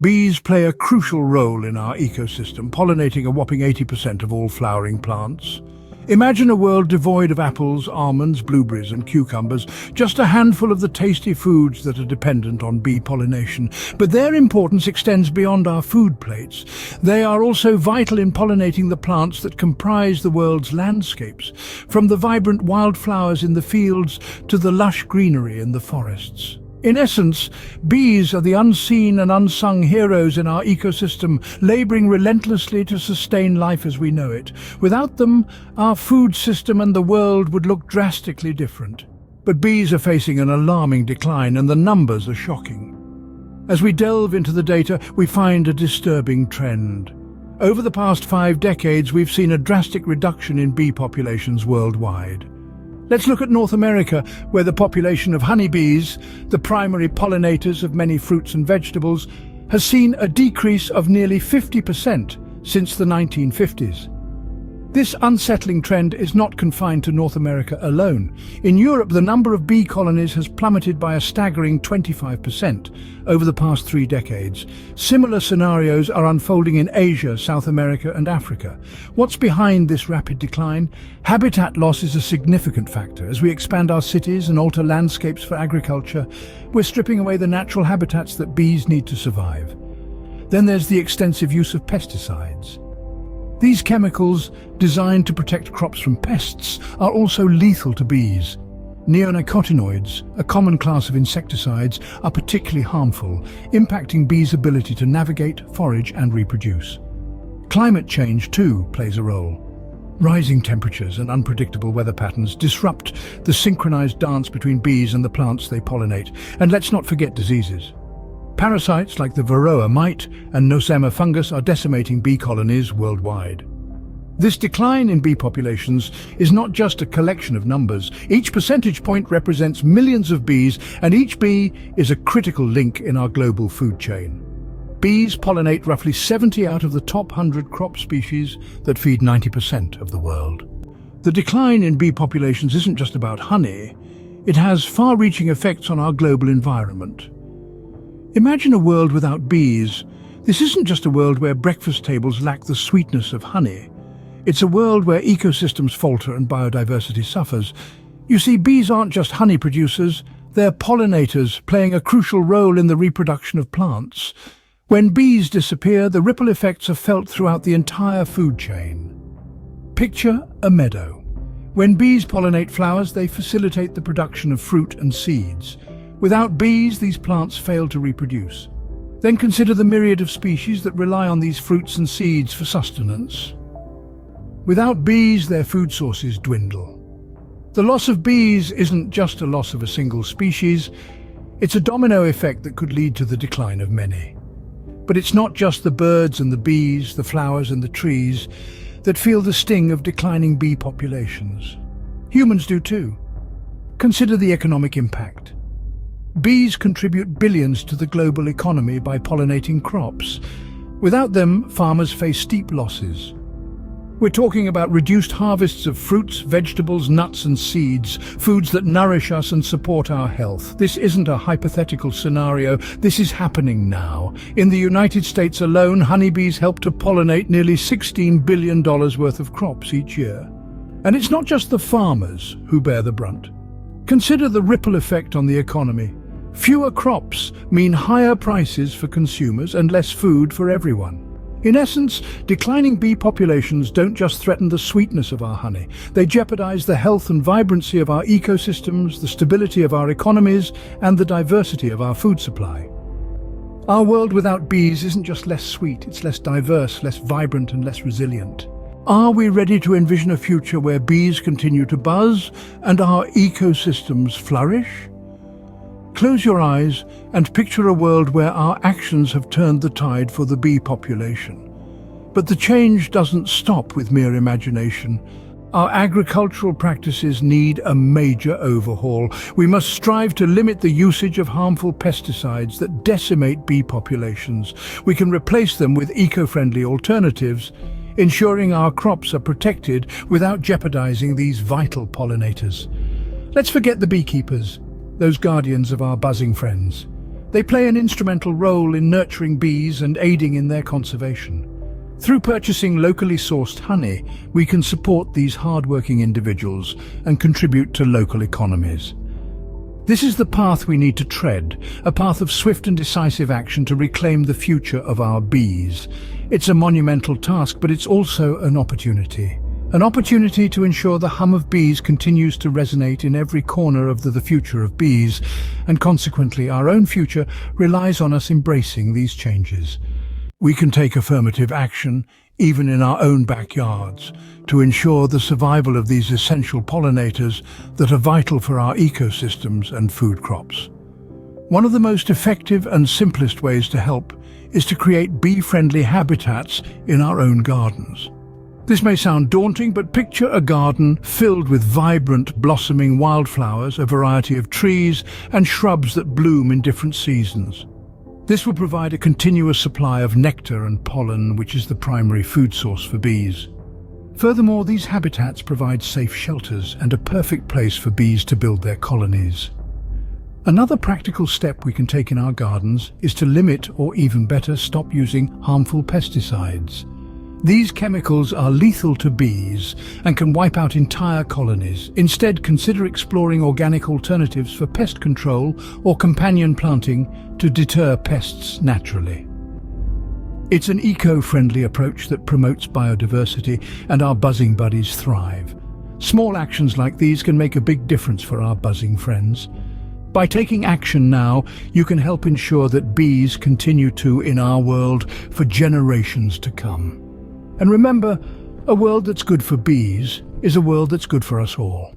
Bees play a crucial role in our ecosystem, pollinating a whopping 80% of all flowering plants. Imagine a world devoid of apples, almonds, blueberries and cucumbers, just a handful of the tasty foods that are dependent on bee pollination. But their importance extends beyond our food plates. They are also vital in pollinating the plants that comprise the world's landscapes, from the vibrant wildflowers in the fields to the lush greenery in the forests. In essence, bees are the unseen and unsung heroes in our ecosystem, laboring relentlessly to sustain life as we know it. Without them, our food system and the world would look drastically different. But bees are facing an alarming decline, and the numbers are shocking. As we delve into the data, we find a disturbing trend. Over the past 5 decades, we've seen a drastic reduction in bee populations worldwide. Let's look at North America, where the population of honeybees, the primary pollinators of many fruits and vegetables, has seen a decrease of nearly 50% since the 1950s. This unsettling trend is not confined to North America alone. In Europe, the number of bee colonies has plummeted by a staggering 25% over the past 3 decades. Similar scenarios are unfolding in Asia, South America and Africa. What's behind this rapid decline? Habitat loss is a significant factor. As we expand our cities and alter landscapes for agriculture, we're stripping away the natural habitats that bees need to survive. Then there's the extensive use of pesticides. These chemicals, designed to protect crops from pests, are also lethal to bees. Neonicotinoids, a common class of insecticides, are particularly harmful, impacting bees' ability to navigate, forage and reproduce. Climate change, too, plays a role. Rising temperatures and unpredictable weather patterns disrupt the synchronized dance between bees and the plants they pollinate. And let's not forget diseases. Parasites like the Varroa mite and Nosema fungus are decimating bee colonies worldwide. This decline in bee populations is not just a collection of numbers. Each percentage point represents millions of bees, and each bee is a critical link in our global food chain. Bees pollinate roughly 70 out of the top 100 crop species that feed 90% of the world. The decline in bee populations isn't just about honey. It has far-reaching effects on our global environment. Imagine a world without bees. This isn't just a world where breakfast tables lack the sweetness of honey. It's a world where ecosystems falter and biodiversity suffers. You see, bees aren't just honey producers, they're pollinators, playing a crucial role in the reproduction of plants. When bees disappear, the ripple effects are felt throughout the entire food chain. Picture a meadow. When bees pollinate flowers, they facilitate the production of fruit and seeds. Without bees, these plants fail to reproduce. Then consider the myriad of species that rely on these fruits and seeds for sustenance. Without bees, their food sources dwindle. The loss of bees isn't just a loss of a single species, it's a domino effect that could lead to the decline of many. But it's not just the birds and the bees, the flowers and the trees that feel the sting of declining bee populations. Humans do too. Consider the economic impact. Bees contribute billions to the global economy by pollinating crops. Without them, farmers face steep losses. We're talking about reduced harvests of fruits, vegetables, nuts and seeds, foods that nourish us and support our health. This isn't a hypothetical scenario, this is happening now. In the United States alone, honeybees help to pollinate nearly $16 billion worth of crops each year. And it's not just the farmers who bear the brunt. Consider the ripple effect on the economy. Fewer crops mean higher prices for consumers and less food for everyone. In essence, declining bee populations don't just threaten the sweetness of our honey. They jeopardize the health and vibrancy of our ecosystems, the stability of our economies, and the diversity of our food supply. Our world without bees isn't just less sweet, it's less diverse, less vibrant, and less resilient. Are we ready to envision a future where bees continue to buzz and our ecosystems flourish? Close your eyes and picture a world where our actions have turned the tide for the bee population. But the change doesn't stop with mere imagination. Our agricultural practices need a major overhaul. We must strive to limit the usage of harmful pesticides that decimate bee populations. We can replace them with eco-friendly alternatives, ensuring our crops are protected without jeopardizing these vital pollinators. Let's forget the beekeepers, those guardians of our buzzing friends. They play an instrumental role in nurturing bees and aiding in their conservation. Through purchasing locally sourced honey, we can support these hard-working individuals and contribute to local economies. This is the path we need to tread, a path of swift and decisive action to reclaim the future of our bees. It's a monumental task, but it's also an opportunity. An opportunity to ensure the hum of bees continues to resonate in every corner of the future of bees, and consequently our own future relies on us embracing these changes. We can take affirmative action, even in our own backyards, to ensure the survival of these essential pollinators that are vital for our ecosystems and food crops. One of the most effective and simplest ways to help is to create bee-friendly habitats in our own gardens. This may sound daunting, but picture a garden filled with vibrant, blossoming wildflowers, a variety of trees and shrubs that bloom in different seasons. This will provide a continuous supply of nectar and pollen, which is the primary food source for bees. Furthermore, these habitats provide safe shelters and a perfect place for bees to build their colonies. Another practical step we can take in our gardens is to limit, or even better, stop using harmful pesticides. These chemicals are lethal to bees and can wipe out entire colonies. Instead, consider exploring organic alternatives for pest control or companion planting to deter pests naturally. It's an eco-friendly approach that promotes biodiversity, and our buzzing buddies thrive. Small actions like these can make a big difference for our buzzing friends. By taking action now, you can help ensure that bees continue to in our world for generations to come. And remember, a world that's good for bees is a world that's good for us all.